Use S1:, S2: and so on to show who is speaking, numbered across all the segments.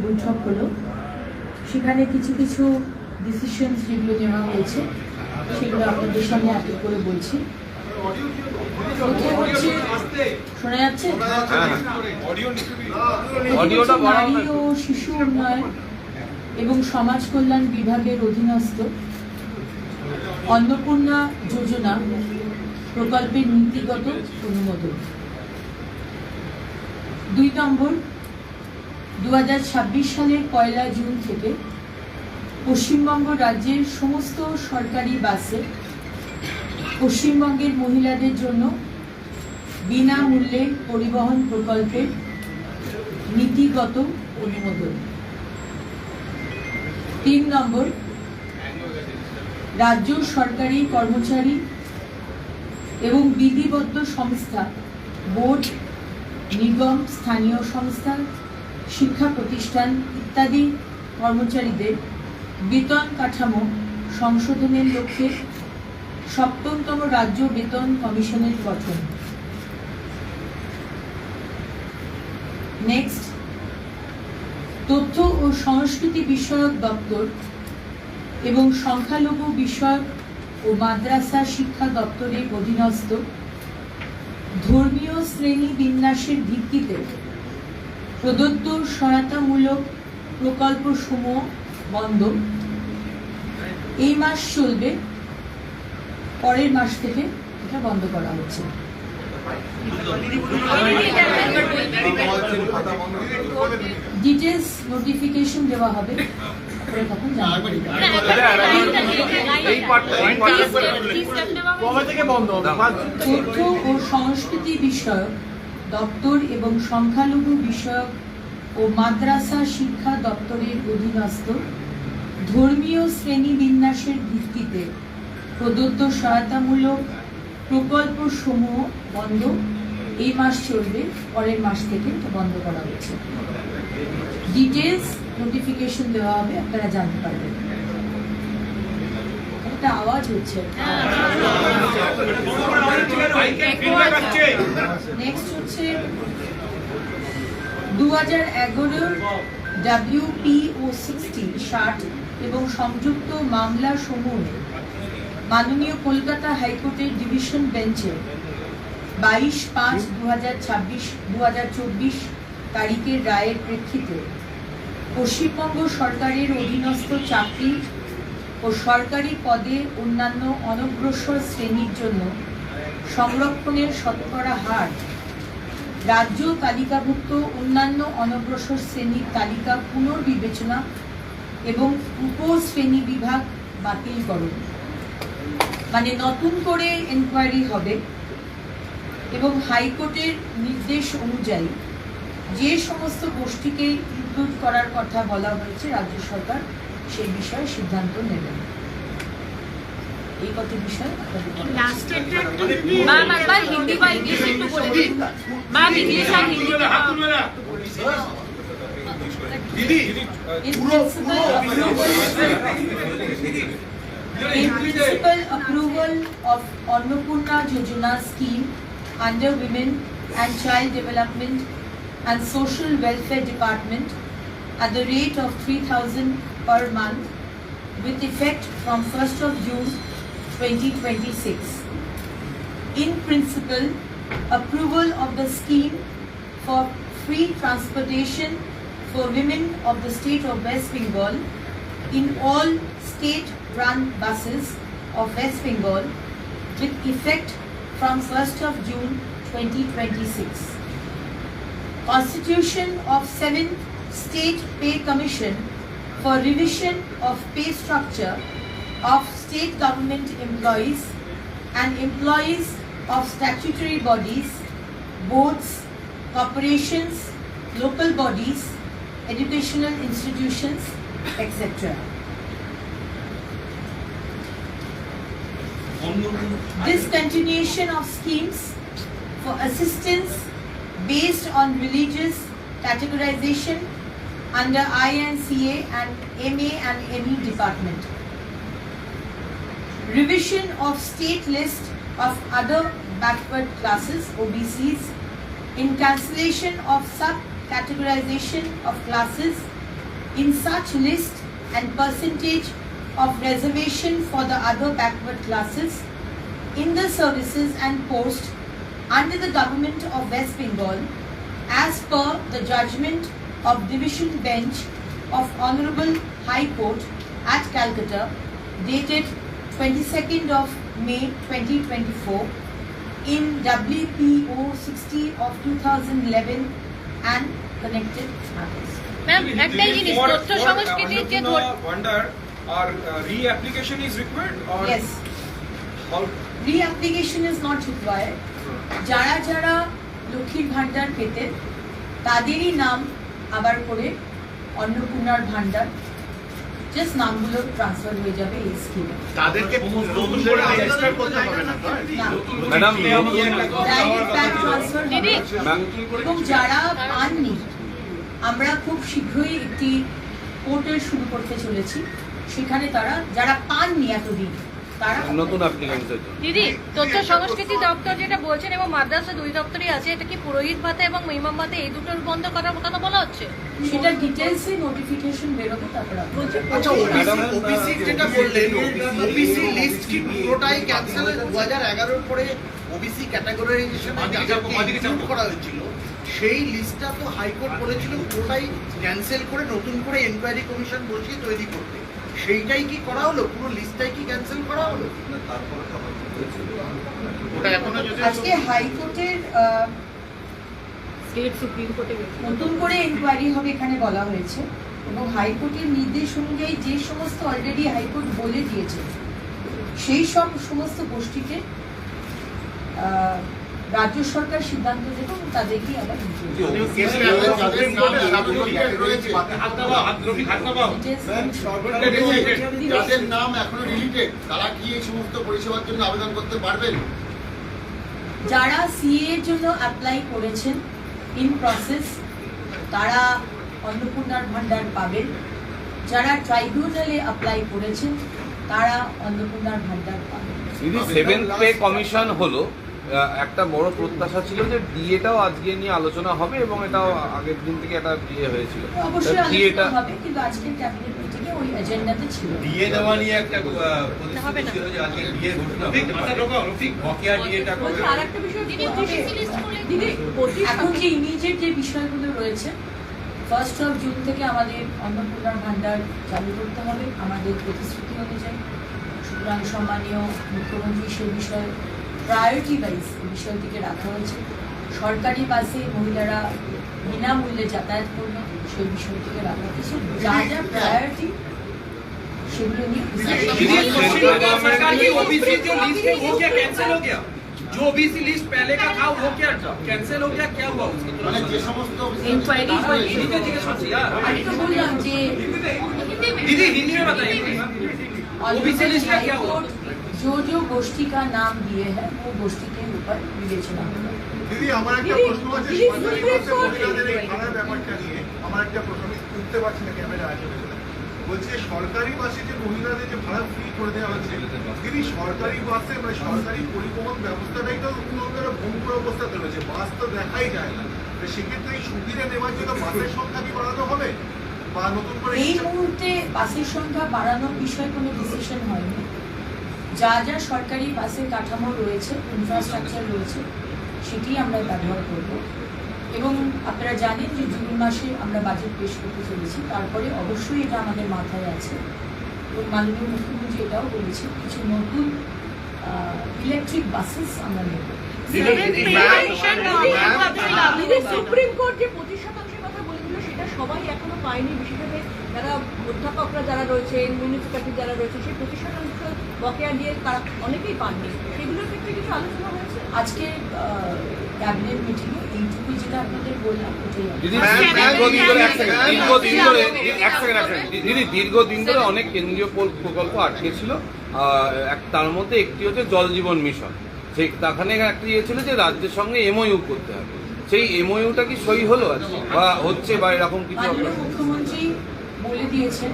S1: বৈঠক হলো, সেখানে কিছু কিছু ডিসিশনস যেগুলো নেওয়া হয়েছে সেগুলো আপনাদের সামনে এক এক করে বলছি। শোনা যাচ্ছে? নারী ও শিশু উন্নয়ন এবং সমাজ কল্যাণ বিভাগের অধীনস্থ অন্নপূর্ণা যোজনা প্রকল্পের নীতিগত অনুমোদন। 2 নম্বর, 2026 সালের 1 জুন থেকে পশ্চিমবঙ্গ রাজ্যের সমস্ত সরকারি বাসে পশ্চিমবঙ্গের মহিলাদের জন্য বিনামূল্যে পরিবহন প্রকল্পের নীতিগত অনুমোদন। 3 নম্বর, রাজ্য সরকারি কর্মচারী এবং বিধিবদ্ধ সংস্থা, বোর্ড, নিগম, স্থানীয় সংস্থা, শিক্ষা প্রতিষ্ঠান ইত্যাদি কর্মচারীদের বেতন কাঠামো সংশোধনের লক্ষ্যে 7তম রাজ্য বেতন কমিশনের গঠন। নেক্সট, তথ্য ও সংস্কৃতি বিষয়ক দপ্তর এবং সংখ্যালঘু বিষয়ক ও মাদ্রাসা শিক্ষা দপ্তরের অধীনস্থ ধর্মীয় শ্রেণী বিন্যাসের ভিত্তিতে প্রদত্ত সহায়তামূলক প্রকল্পসমূহ বন্ধ। এই মাস চলবে, পরের মাস থেকে এটা বন্ধ করা হচ্ছে। ডিটেলস নোটিফিকেশন দেওয়া হবে, তখন তথ্য ও সংস্কৃতি বিষয়ক দপ্তর এবং সংখ্যালঘু বিষয়ক ও মাদ্রাসা শিক্ষা দপ্তরের অধীনস্থ ধর্মীয় শ্রেণী বিন্যাসের ভিত্তিতে প্রদত্ত সহায়তামূলক প্রকল্পসমূহ বন্ধ। এই মাস চলবে, পরের মাস থেকে এটা বন্ধ করা হচ্ছে। ডিটেলস নোটিফিকেশন দেওয়া হবে, আপনারা জানতে পারবেন। একটা আওয়াজ হচ্ছে। নেক্সট হচ্ছে 2011 WPO 60 এবং সংযুক্ত মামলা সমূহ মাননীয় কলকাতা হাইকোর্টের ডিভিশন বেঞ্চে 22/5/2024 তারিখের রায়ের প্রেক্ষিতে পশ্চিমবঙ্গ সরকারের অধীনস্থ চাকরি ও সরকারি পদে অন্যান্য অনগ্রসর শ্রেণীর জন্য সংরক্ষণের শতকরা হার রাজ্য তালিকাভুক্ত অন্যান্য অনগ্রসর শ্রেণীর তালিকা পুনর্বিবেচনা এবং উপশ্রেণী বিভাগ বাতিলকরণ, মানে নতুন করে এনকোয়ারি হবে এবং হাইকোর্টের নির্দেশ অনুযায়ী যে সমস্ত গোষ্ঠীকে ইনক্লুড করার কথা বলা হয়েছে রাজ্য সরকার সেই বিষয়ে সিদ্ধান্ত নেবেন। এই কত বিষয় In principle, approval of Annapurna Yojana scheme under Women and Child Development and Social Welfare Department at the rate of 3,000 per month with effect from 1st of June 2026. In principle, approval of the scheme for free transportation for women of the state of West Bengal in all state-run buses of West Bengal with effect from 1st of June 2026. Constitution of 7th State Pay Commission for revision of pay structure of state government employees and employees of statutory bodies, boards, corporations, local bodies, educational institutions, etc. Discontinuation of schemes for assistance based on religious categorization under INCA and MA and ME department. Revision of state list of other backward classes, OBCs, in cancellation of sub-categorization of classes in such list and percentage of reservation for the other backward classes in the services and posts under the government of West Bengal as per the judgment of Division Bench of Honorable High Court at Calcutta dated 22nd of May 2024 in WPO 60 of 2011 and connected matters.
S2: Ma'am একটাই জিনিস তথ্য সংস্কৃতির যে
S3: wonder or re-application is required or
S1: Yes,
S3: how
S1: re-application is not required. যারা যারা লক্ষ্মীর ভান্ডার পেতেন তাদেরই নাম আবার করে অন্নপূর্ণার ভান্ডার জাস্ট নামগুলো ট্রান্সফার হয়ে যাবে এই স্কিমে।
S4: তাদেরকে নতুন করে রেজিস্টার করতে হবে না
S5: ম্যাডাম
S1: ডাইরেক্ট ব্যাংক ট্রান্সফার হবে। এবং যারা পাননি আমরা খুব শীঘ্রই একটি পোর্টাল শুরু করতে চলেছি, সেখানে তারা যারা পাননি এতদিন তারা
S5: নতুন অ্যাপ্লিকেন্ট
S2: দিদি তথ্য সংস্কৃতি দপ্তর যেটা বলছেন এবং মাদ্রাসা দুই দপ্তরই আছে, এটা কি পুরোহিত ভাতা এবং ইমাম ভাতা এই দুটোর বন্ধ করার কথা বলা হচ্ছে?
S1: সেটা ডিটেলসে নোটিফিকেশন বেরোবে তারপর
S4: আচ্ছা ওবিসি যেটা বললেন ওবিসি লিস্ট কি পুরোটাই ক্যান্সেল 2011 পরে ওবিসি ক্যাটাগরাইজেশনে ইনক্লুড করা হয়েছিল, সেই লিস্টটা তো হাইকোর্ট বলেছিল পুরোটাই ক্যান্সেল করে নতুন করে এনকোয়ারি কমিশন বসিয়ে তৈরি করতে, সেইটাই কি করা হলো? পুরো লিস্টটাই কি ক্যান্সেল করা হলো? ওটা এখনো যদি
S1: আজকে হাইকোর্টের
S2: স্টেট সুপ্রিম কোর্টে
S1: নতুন করে ইনকোয়ারি হবে এখানে বলা হয়েছে, এবং হাইকোর্টের নির্দেশ অনুযায়ী যে সমস্ত অলরেডি হাইকোর্ট বলে দিয়েছে সেই সব সমস্ত গোষ্ঠীকে রাজ্য সরকার সিদ্ধান্ত দেবে এবং তাদেরকে আবার
S4: যাদের নাম এখনো রিলিটেড তারা কি এই সমস্ত পরিষেবার জন্য আবেদন করতে পারবেন?
S1: যারা সিএ এর জন্য অ্যাপ্লাই করেছেন ইন প্রসেস তারা অন্নপূর্ণার ভান্ডার পাবেন, যারা ট্রাইব্যুনালে অ্যাপ্লাই করেছেন তারা অন্নপূর্ণার ভান্ডার পাবেন।
S5: দিদি 7th পে কমিশন হলো, একটা বড় প্রত্যাশা ছিল যে ডিএটাও আজকে নিয়ে আলোচনা হবে এবং এটাও আগের দিন থেকে একটা ডিএ হয়েছিল।
S1: অবশ্যই
S5: ডিএটা
S1: আলোচনা হবে, কিন্তু আজকের ক্যাবিনেট মিটিংয়ে ওই এজেন্ডাতে ছিল।
S6: ডিএ দেওয়া নিয়ে একটা প্রতিশ্রুতি ছিল যে আজকে ডিএ ঘোষণা হবে, বকেয়া ডিএটা কবে?
S2: আরেকটা বিষয় দিদি
S1: এখন যে ইমিডিয়েট যে বিষয়গুলো রয়েছে 1st of June থেকে আমাদের অন্নপূর্ণার ভান্ডার চালু করতে হবে আমাদের প্রতিশ্রুতি অনুযায়ী। সুতরাং সম্মানীয় মুখ্যমন্ত্রী সেই বিষয়ে প্রায়োরিটি ওয়াইজ এই বিষয়টিকে রাখা হয়েছে। সরকারি বাসে মহিলারা বিনামূল্যে যাতায়াত করবে সেই বিষয়টিকে রাখা হয়েছে। যা যা প্রায়োরিটি সেগুলো নিয়ে
S3: सरकार की ओबीसी जो लिस्ट है वो क्या कैंसिल हो गया? जो ओबीसी लिस्ट पहले का था वो क्या कैंसिल हो गया? क्या हुआ उसका?
S4: মানে যে সমস্ত
S1: ইনকোয়ারি
S3: हिंदी में जिज्ञासा करছি यार।
S1: আমি তো বললাম যে
S3: दीदी हिंदी में बताइए ओबीसी लिस्ट का क्या हुआ?
S1: जो गोष्ठी का नाम दिए हैं वो गोष्ठी के ऊपर विवेचना होगा।
S7: দিদি আমার একটা প্রশ্ন আছে সরকারি বাসে মহিলাদের এই ভাড়ার ব্যাপারটা নিয়ে আমার একটা প্রশ্ন আমি উঠতে পারছি না ক্যামেরা আছে বলছে সরকারি বাসে যে মহিলাদের যে ভাড়া ফ্রি করে দেওয়া হচ্ছে দিদি সরকারি বাসে মানে সরকারি পরিবহন ব্যবস্থাটাই তো উন্নতর ভঙ্গুর অবস্থাতে রয়েছে, বাস তো দেখাই যায় না, সেক্ষেত্রে এই সুবিধা নেওয়ার জন্য বাসের সংখ্যা কি বাড়ানো হবে বা নতুন করে
S1: এই মুহূর্তে বাসের সংখ্যা বাড়ানোর বিষয়ে কোনো ডিসিশন হয়নি। যা যা সরকারি বাসের কাঠামো রয়েছে ইনফ্রাস্ট্রাকচার রয়েছে সেটি আমরা ব্যবহার করব, এবং আপনারা জানেন যে জুন মাসে আমরা বাজেট পেশ করতে চলেছি, তারপরে অবশ্যই এটা আমাদের মাথায় আছে এবং মাননীয় মুখ্যমন্ত্রী এটাও বলেছে কিছু নতুন ইলেকট্রিক বাসেস আমরা নেব।
S8: সুপ্রিম কোর্ট যে 25% কথা বলেছিল সেটা সবাই এখনো পায়নি, বিশেষত যারা অধ্যাপকরা যারা রয়েছেন মিউনিসিপ্যালিটি যারা রয়েছে সেই 25% বকেয়া দিয়ে তারা অনেকেই পাননি, সেগুলোর ক্ষেত্রে কিছু আলোচনা হয়েছে
S1: আজকে ক্যাবিনেট মিটিংয়ে এইটুকু যেটা আপনাদের বললাম ওটাই
S5: দিদি দীর্ঘদিন ধরে অনেক কেন্দ্রীয় প্রকল্প আটকে ছিল, তার মধ্যে একটি হচ্ছে জল জীবন মিশন। সেই তাখানে একটা ইয়ে ছিল যে রাজ্যের সঙ্গে এমওইউ করতে হবে, সেই এমওইউটা কি সই হলো আজকে বা হচ্ছে বা এরকম কিছু?
S1: মাননীয় মুখ্যমন্ত্রী বলে দিয়েছেন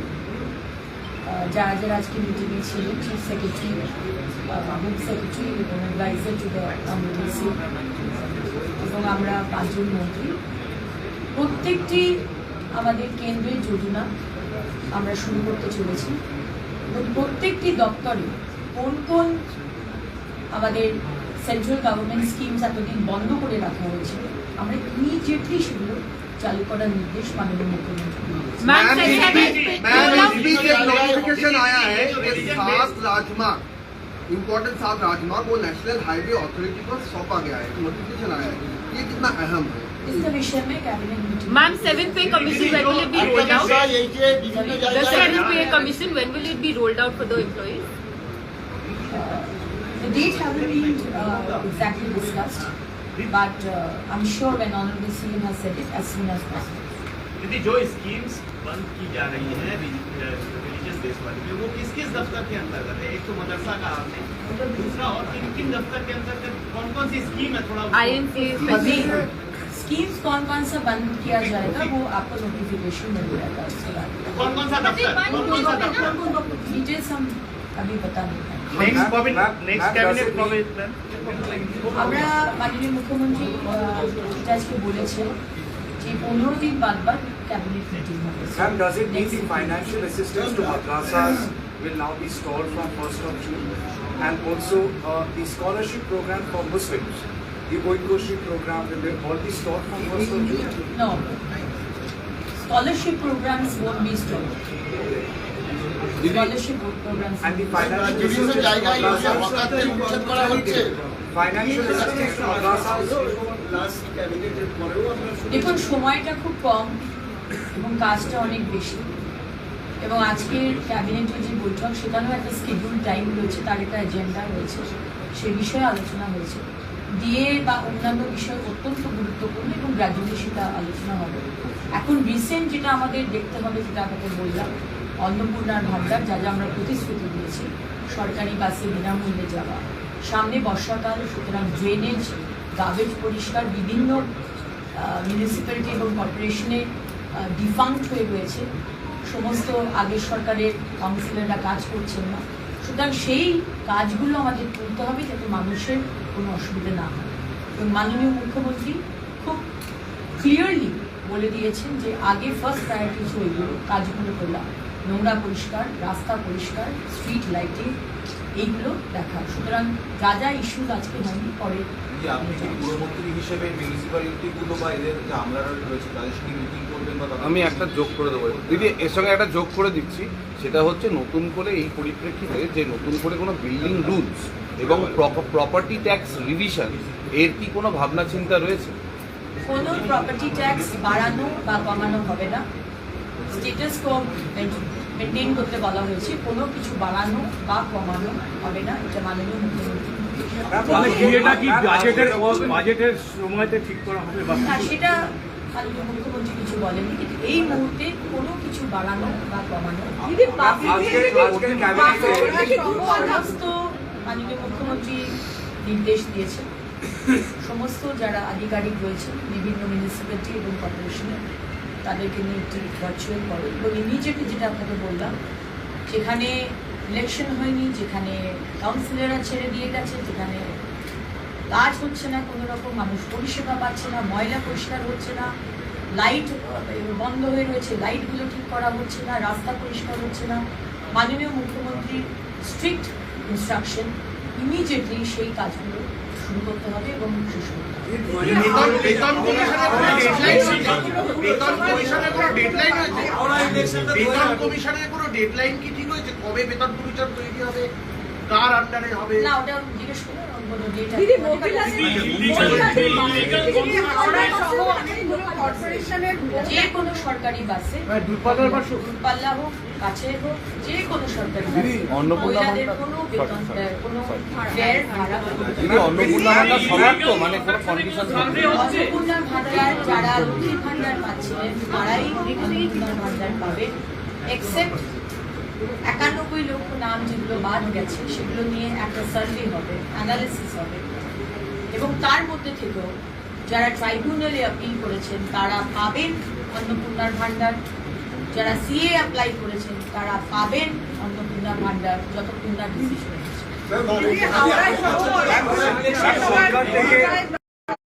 S1: যারা যারা আজকে মিটিংয়ে ছিলেন, চিফ সেক্রেটারি, হোম সেক্রেটারি এবং অ্যাডভাইজার টু দ্য কমিটি এবং আমরা 5 জন মন্ত্রী প্রত্যেকটি আমাদের কেন্দ্রের যোজনা আমরা শুরু করতে চলেছি এবং প্রত্যেকটি দপ্তরে কোন কোন আমাদের সেন্ট্রাল গভর্নমেন্ট স্কিমস এতদিন বন্ধ করে রাখা হয়েছে আমরা ইমিডিয়েটলি সেগুলো চালু করার নির্দেশ মাননীয় মুখ্যমন্ত্রী দিয়েছেন।
S4: मैम इस बीच एक नोटिफिकेशन आया है कि 7 राजमार्ग इम्पोर्टेंट 7 राजमार्ग वो नेशनल हाईवे अथॉरिटी को सौंपा गया है, नोटिफिकेशन आया है, ये कितना अहम है?
S1: इसके विषय में cabinet meeting
S8: Ma'am, 7th pay commission, when will it be rolled out? The 7th pay commission, when will it be rolled out for the employees?
S1: The date haven't been exactly discussed, but I'm sure when Honorable CM has said it as soon as possible.
S6: दीदी जो schemes बंद की जा रही हैं religious base वाली में, वो किस किस दफ्तर के अंतर्गत है? एक तो मदरसा का आपने, दूसरा और किन किन दफ्तर के अंतर्गत कौन कौन सी स्कीम है? थोड़ा
S8: INC
S1: अभी स्कीम्स कौन कौन सा बंद किया जाएगा वो आपको नोटिफिकेशन मिल जाएगा उसके बाद
S6: कौन कौन सा दफ्तर, कौन कौन सा दफ्तर?
S1: डिटेल्स हम अभी बता नहीं पाएंगे।
S6: नेक्स्ट कैबिनेट प्रॉब्लम
S1: আমরা মাননীয় মুখ্যমন্ত্রী আজকে বলেছেন যে 15 দিন বাদ বাদ ক্যাবিনেট মিটিং হবে।
S9: Ma'am, does it mean the financial assistance to madrasas will now be stalled from 1st of June? And also the scholarship program for Muslims, the Oikoshi program, will they all be stalled from 1st of June?
S1: No, scholarship programs won't be stopped. Scholarship programs
S9: And the financial assistance to madrasas, financial assistance to madrasas,
S1: দেখুন সময়টা খুব কম এবং কাজটা অনেক বেশি এবং আজকের ক্যাবিনেটের যে বৈঠক সেখানেও একটা স্কেডিউল টাইম রয়েছে, তার একটা এজেন্ডা রয়েছে, সে বিষয়ে আলোচনা হয়েছে। ডিএ বা অন্যান্য বিষয় অত্যন্ত গুরুত্বপূর্ণ এবং গ্র্যাজুয়ালি সেটা আলোচনা হবে। এখন রিসেন্ট যেটা আমাদের দেখতে হবে, যেটা আপনাকে বললাম, অন্নপূর্ণার ভাণ্ডার, যা যা আমরা প্রতিশ্রুতি দিয়েছি, সরকারি বাসে বিনামূল্যে যাওয়া, সামনে বর্ষাকাল, সুতরাং ড্রেনেজ, গার্বেজ পরিষ্কার, বিভিন্ন মিউনিসিপ্যালিটি এবং কর্পোরেশনে ডিফাঙ্ক্ট হয়ে রয়েছে, সমস্ত আগের সরকারের কাউন্সিলররা কাজ করছেন না, সুতরাং সেই কাজগুলো আমাদের করতে হবে যাতে মানুষের কোনো অসুবিধা না হয়। এবং মাননীয় মুখ্যমন্ত্রী খুব ক্লিয়ারলি বলে দিয়েছেন যে আগে ফার্স্ট প্রায়োরিটি ওইগুলো কাজগুলো করলাম, নোংরা পরিষ্কার, রাস্তা পরিষ্কার, স্ট্রিট লাইটিং, এইগুলো দেখা। সুতরাং যা যা ইস্যুজ আজকে হয়নি পরে
S6: যে আপনি যে পুরমন্ত্রী হিসেবে মিউনিসিপ্যালিটিগুলো বা এদের যে আমলারা রয়েছে তাদের সঙ্গে মিটিং করবেন বা
S5: আমি একটা যোগ করে দেবো দিদি, এর সঙ্গে একটা যোগ করে দিচ্ছি, সেটা হচ্ছে নতুন করে এই পরিপ্রেক্ষিতে যে নতুন করে কোনো বিল্ডিং রুলস এবং প্রপার্টি ট্যাক্স রিভিশন এর কি কোনো ভাবনা চিন্তা রয়েছে?
S1: কোনো প্রপার্টি ট্যাক্স বাড়ানো বা কমানো হবে না, স্টেটাস কো মেনটেন করতে বলা হয়েছে, কোনো কিছু বাড়ানো বা কমানো হবে না, এটা মাননীয় মুখ্যমন্ত্রী।
S9: বাজেটের সময়তে ঠিক করা হবে বা
S1: না, সেটা মাননীয় মুখ্যমন্ত্রী কিছু বলেনি, কিন্তু এই মুহূর্তে কোনো কিছু বাড়ানো বা কমানো সমস্ত মাননীয় মুখ্যমন্ত্রী নির্দেশ দিয়েছেন। সমস্ত যারা আধিকারিক রয়েছেন বিভিন্ন মিউনিসিপ্যালিটি এবং কর্পোরেশনে, তাদেরকে নিয়ে একটি ভার্চুয়াল করে এবং ইমিডিয়েটলি যেটা আপনাকে বললাম, যেখানে ইলেকশন হয়নি, যেখানে কাউন্সিলররা ছেড়ে দিয়ে গেছে, যেখানে কাজ হচ্ছে না, কোনো রকম মানুষ পরিষেবা পাচ্ছে না, ময়লা পরিষ্কার হচ্ছে না, লাইট বন্ধ হয়ে রয়েছে, লাইটগুলো ঠিক করা হচ্ছে না, রাস্তা পরিষ্কার হচ্ছে না, মাননীয় মুখ্যমন্ত্রীর স্ট্রিক্ট ইনস্ট্রাকশন, ইমিডিয়েটলি সেই কাজগুলো শুরু করতে হবে এবং শেষ করতে হবে।
S4: বেতন কমিশনের কোনো ডেডলাইন হয়েছে? বেতন কমিশনের কোনো ডেডলাইন কি ঠিক হয়েছে? কবে বেতন কমিশন তৈরি হবে, কার আন্ডারে হবে?
S1: না, ওটা জিজ্ঞেস করুন, কোনো ডেটা
S8: দিদি, কর্পোরেশনের
S1: যে কোনো সরকারি বাসে, দূরপাল্লা হোক, কাছে হোক, যে কোনো সরকারি বাসে মহিলাদের কোনো বেতন কোনো ফেয়ার ভাড়া
S5: দিদি, অন্নপূর্ণা ভাণ্ডার সবার তো, মানে কোনো কন্ডিশন
S1: অন্নপূর্ণা ভাণ্ডার যারা লক্ষ্মীর ভাণ্ডার পাচ্ছিলেন তারাই অন্নপূর্ণা ভাণ্ডার পাবেন, এক্সেপ্ট 91 লক্ষ নাম যেগুলো বাদ গেছে সেগুলো নিয়ে একটা সার্ভে হবে, অ্যানালিসিস হবে এবং তার মধ্যে থেকেও যারা ট্রাইব্যুনালে আপিল করেছেন তারা পাবেন অন্নপূর্ণার ভাণ্ডার, যারা সিএ অ্যাপ্লাই করেছেন তারা পাবেন অন্নপূর্ণা ভাণ্ডার যতক্ষণ না ডিসিশন হচ্ছে।